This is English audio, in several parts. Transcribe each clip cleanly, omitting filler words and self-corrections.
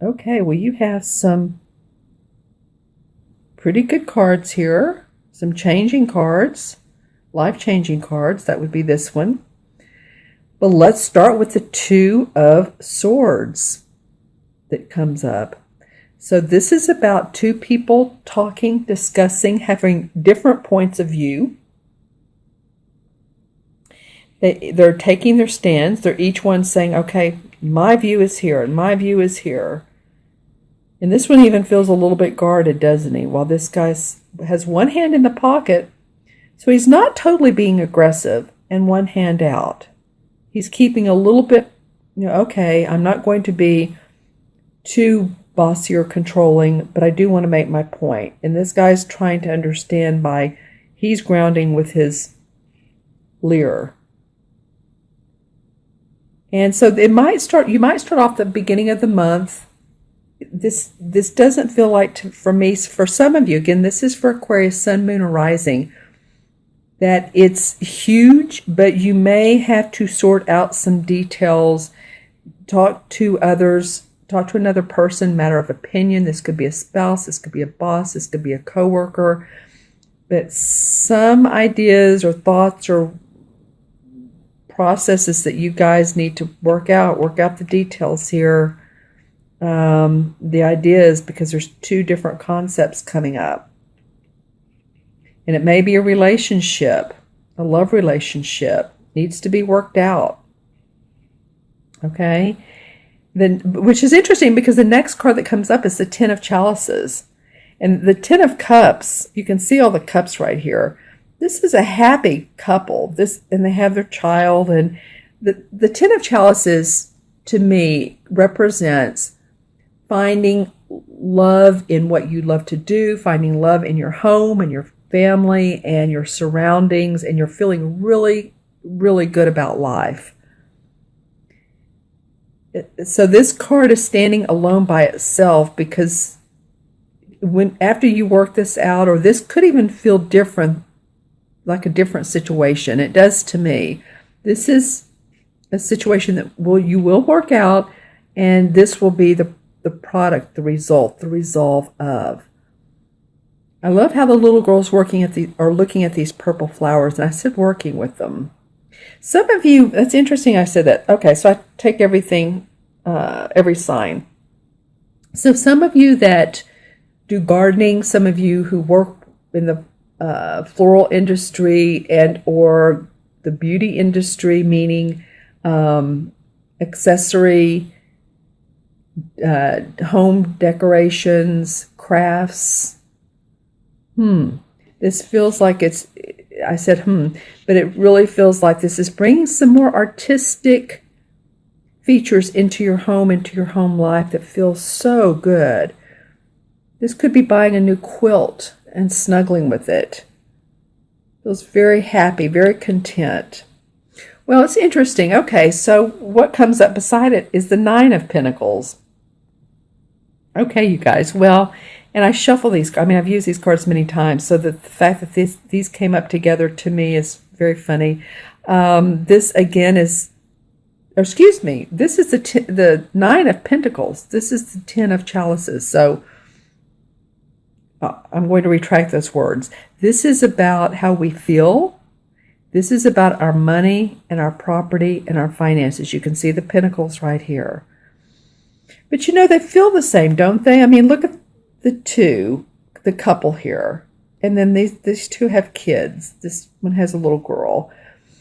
Okay, well, you have some pretty good cards here. Some changing cards, life-changing cards. That would be this one. But let's start with the Two of Swords that comes up. So this is about two people talking, discussing, having different points of view. They're taking their stands. They're each one saying, okay, my view is here and my view is here. And this one even feels a little bit guarded, doesn't he? While this guy has one hand in the pocket. So he's not totally being aggressive and one hand out. He's keeping a little bit, okay, I'm not going to be too bossy or controlling, but I do want to make my point. And this guy's trying to understand he's grounding with his lyre. And so you might start off the beginning of the month. This doesn't feel like, for me, for some of you, again, this is for Aquarius, Sun, Moon, or Rising, that it's huge, but you may have to sort out some details, talk to others, talk to another person, matter of opinion. This could be a spouse, this could be a boss, this could be a coworker. But some ideas or thoughts or processes that you guys need to work out the details here. The idea is because there's two different concepts coming up. And it may be a relationship, a love relationship, needs to be worked out. Okay? Then, which is interesting because the next card that comes up is the Ten of Chalices. And the Ten of Cups, you can see all the cups right here. This is a happy couple. And they have their child. And the Ten of Chalices, to me, represents finding love in what you love to do, finding love in your home and your family and your surroundings, and you're feeling really, really good about life. So this card is standing alone by itself because after you work this out, or this could even feel different, like a different situation. It does to me. This is a situation that you will work out, and this will be the product, the result, the resolve of. I love how the little girls looking at these purple flowers, and I said working with them. Some of you, that's interesting I said that. Okay, so I take everything, every sign. So some of you that do gardening, some of you who work in the floral industry and or the beauty industry, meaning accessory, home decorations, crafts. This feels like I said, but it really feels like this is bringing some more artistic features into your home life that feels so good. This could be buying a new quilt and snuggling with it. Feels very happy, very content. Well, it's interesting. Okay, so what comes up beside it is the Nine of Pentacles. Okay, you guys. Well, and I shuffle these. I mean, I've used these cards many times, so the fact that these came up together to me is very funny. This again is, excuse me, this is the Nine of Pentacles. This is the Ten of Chalices. So I'm going to retract those words. This is about how we feel. This is about our money and our property and our finances. You can see the pentacles right here. But they feel the same, don't they? I mean, look at the couple here. And then these two have kids. This one has a little girl.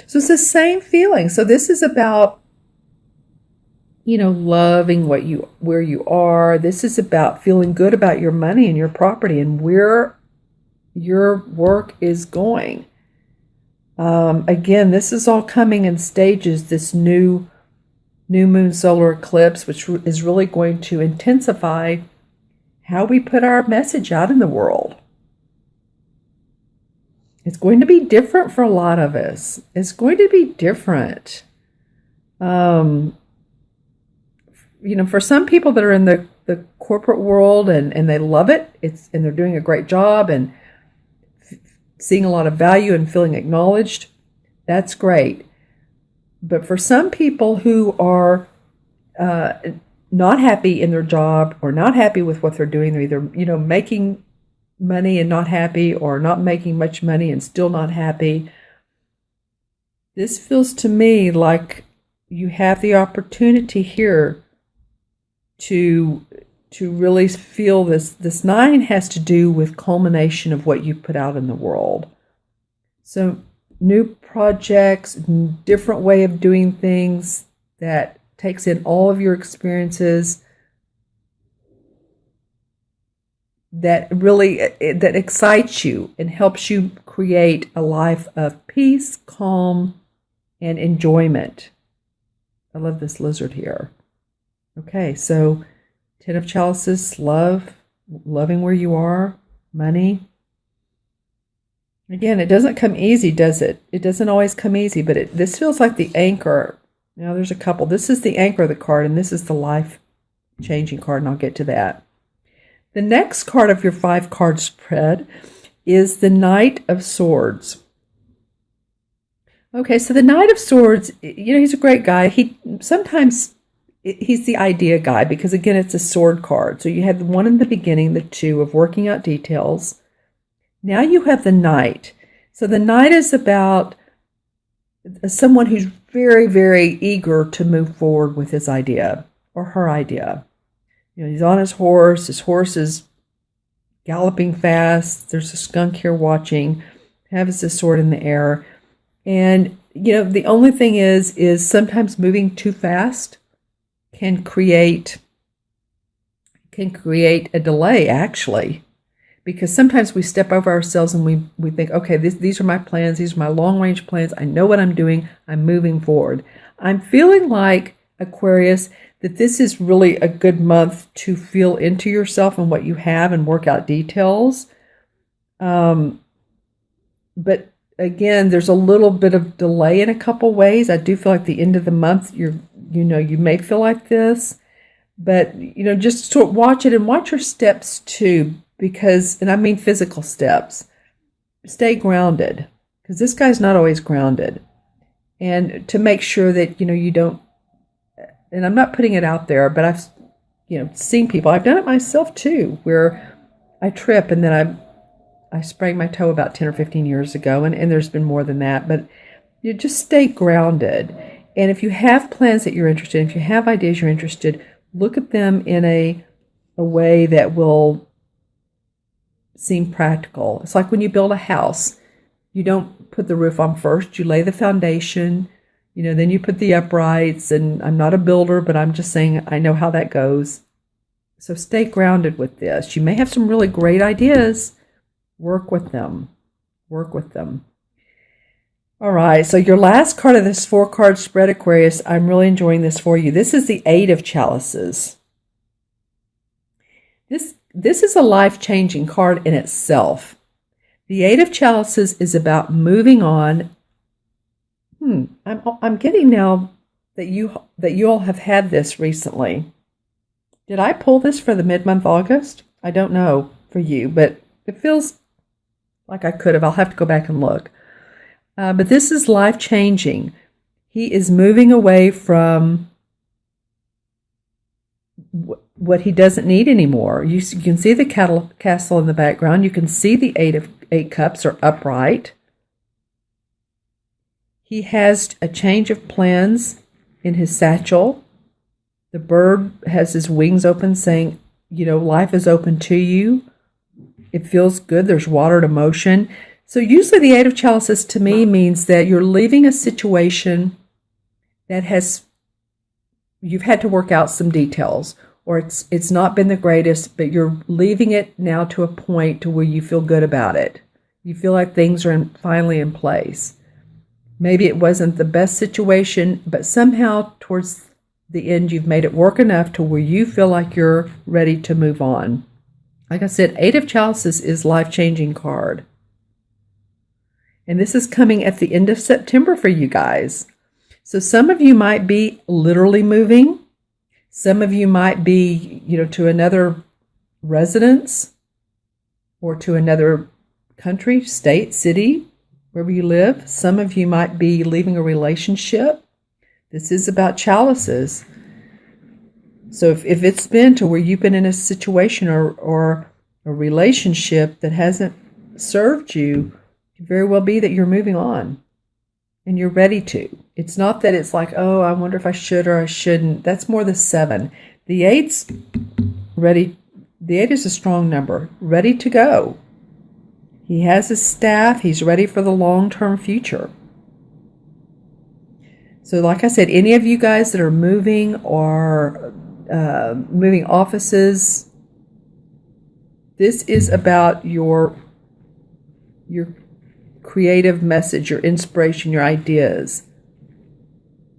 So it's the same feeling. So this is about, loving where you are. This is about feeling good about your money and your property and where your work is going. Again, this is all coming in stages, this new moon solar eclipse, which is really going to intensify how we put our message out in the world. It's going to be different for a lot of us. It's going to be different. For some people that are in the corporate world and they love it, and they're doing a great job and seeing a lot of value and feeling acknowledged, that's great. But for some people who are not happy in their job or not happy with what they're doing. They're either, making money and not happy, or not making much money and still not happy. This feels to me like you have the opportunity here to really feel this. This 9 has to do with culmination of what you put out in the world. So new projects, different way of doing things that takes in all of your experiences, that really that excites you and helps you create a life of peace, calm, and enjoyment. I love this lizard here. Okay, so 10 of Chalices, love, loving where you are, money. Again, it doesn't come easy, does it? It doesn't always come easy, but this feels like the anchor. Now, there's a couple. This is the anchor of the card, and this is the life-changing card, and I'll get to that. The next card of your 5-card spread is the Knight of Swords. Okay, so the Knight of Swords, he's a great guy. Sometimes he's the idea guy because, again, it's a sword card. So you had the 1 in the beginning, the 2 of working out details. Now you have the Knight. So the Knight is about someone who's very, very eager to move forward with his idea or her idea. He's on his horse. His horse is galloping fast. There's a skunk here watching. Has his sword in the air. And, the only thing is sometimes moving too fast can create a delay, actually. Because sometimes we step over ourselves and we think, okay, these are my plans. These are my long-range plans. I know what I'm doing. I'm moving forward. I'm feeling like, Aquarius, that this is really a good month to feel into yourself and what you have and work out details. But again, there's a little bit of delay in a couple ways. I do feel like the end of the month, you may feel like this. But, just sort of watch it and watch your steps too. Because, and I mean physical steps, stay grounded, because this guy's not always grounded. And to make sure that, you don't, and I'm not putting it out there, but I've, seen people, I've done it myself too, where I trip and then I sprained my toe about 10 or 15 years ago, and there's been more than that, but you just stay grounded. And if you have plans that you're interested in, if you have ideas you're interested, look at them in a way that will seem practical. It's like when you build a house, you don't put the roof on first, you lay the foundation, then you put the uprights, and I'm not a builder, but I'm just saying I know how that goes. So stay grounded with this. You may have some really great ideas. Work with them. Work with them. All right, so your last card of this 4-card spread, Aquarius, I'm really enjoying this for you. This is the 8 of Chalices. This is a life-changing card in itself. The 8 of Chalices is about moving on. I'm getting now that you all have had this recently. Did I pull this for the mid-month August? I don't know for you, but it feels like I could have. I'll have to go back and look. But this is life-changing. He is moving away from what he doesn't need anymore. You can see the castle in the background. You can see the 8 cups are upright. He has a change of plans in his satchel. The bird has his wings open saying, life is open to you. It feels good. There's water to motion. So usually the 8 of Chalices to me means that you're leaving a situation that you've had to work out some details, or it's not been the greatest, but you're leaving it now to a point to where you feel good about it. You feel like things are finally in place. Maybe it wasn't the best situation, but somehow towards the end you've made it work enough to where you feel like you're ready to move on. Like I said, 8 of Chalices is life-changing card. And this is coming at the end of September for you guys. So some of you might be literally moving. Some of you might be, to another residence or to another country, state, city, wherever you live. Some of you might be leaving a relationship. This is about chalices. So if it's been to where you've been in a situation or a relationship that hasn't served you, it could very well be that you're moving on and you're ready to. It's not that it's like, oh, I wonder if I should or I shouldn't. That's more the 7. The 8's ready. The 8 is a strong number, ready to go. He has his staff. He's ready for the long-term future. So like I said, any of you guys that are moving or moving offices, this is about your creative message, your inspiration, your ideas.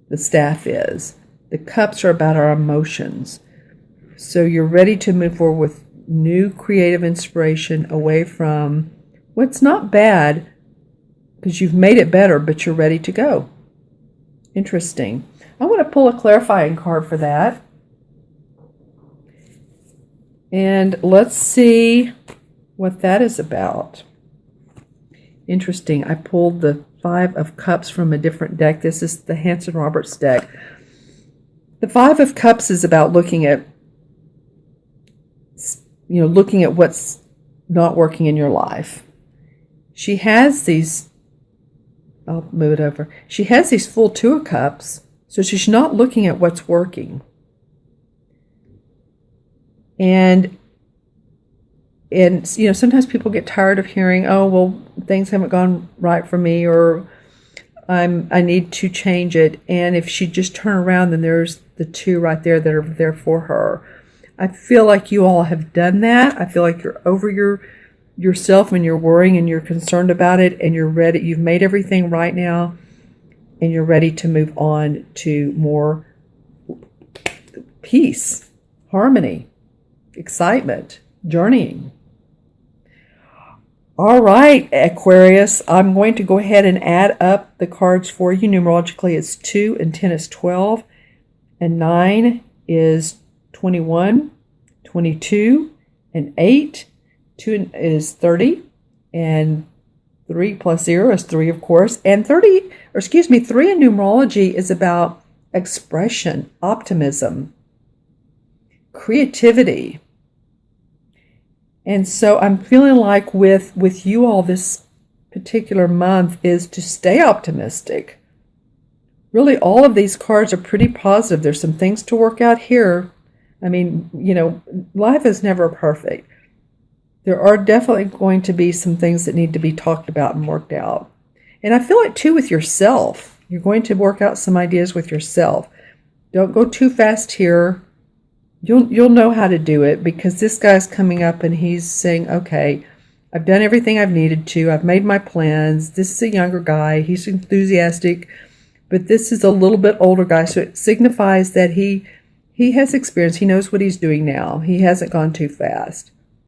The staff is. The cups are about our emotions. So you're ready to move forward with new creative inspiration away from what's not bad, because you've made it better, but you're ready to go. Interesting. I want to pull a clarifying card for that. And let's see what that is about. Interesting. I pulled the 5 of Cups from a different deck. This is the Hanson Roberts deck. The 5 of Cups is about looking at what's not working in your life. She has these, I'll move it over. She has these full 2 of Cups, so she's not looking at what's working. And sometimes people get tired of hearing, oh, well, things haven't gone right for me, or I need to change it. And if she just turn around, then there's the 2 right there that are there for her. I feel like you all have done that. I feel like you're over yourself and you're worrying and you're concerned about it, and you're ready. You've made everything right now, and you're ready to move on to more peace, harmony, excitement, journeying. All right, Aquarius, I'm going to go ahead and add up the cards for you. Numerologically, it's 2 and 10 is 12, and 9 is 21, 22, and 8. 2 is 30, and 3 plus 0 is 3, of course. And 3 in numerology is about expression, optimism, creativity. And so I'm feeling like with you all this particular month is to stay optimistic. Really, all of these cards are pretty positive. There's some things to work out here. I mean, life is never perfect. There are definitely going to be some things that need to be talked about and worked out. And I feel like, too, with yourself. You're going to work out some ideas with yourself. Don't go too fast here. You'll know how to do it, because this guy's coming up and he's saying, okay, I've done everything I've needed to. I've made my plans. This is a younger guy. He's enthusiastic, but this is a little bit older guy. So it signifies that he has experience. He knows what he's doing now. He hasn't gone too fast.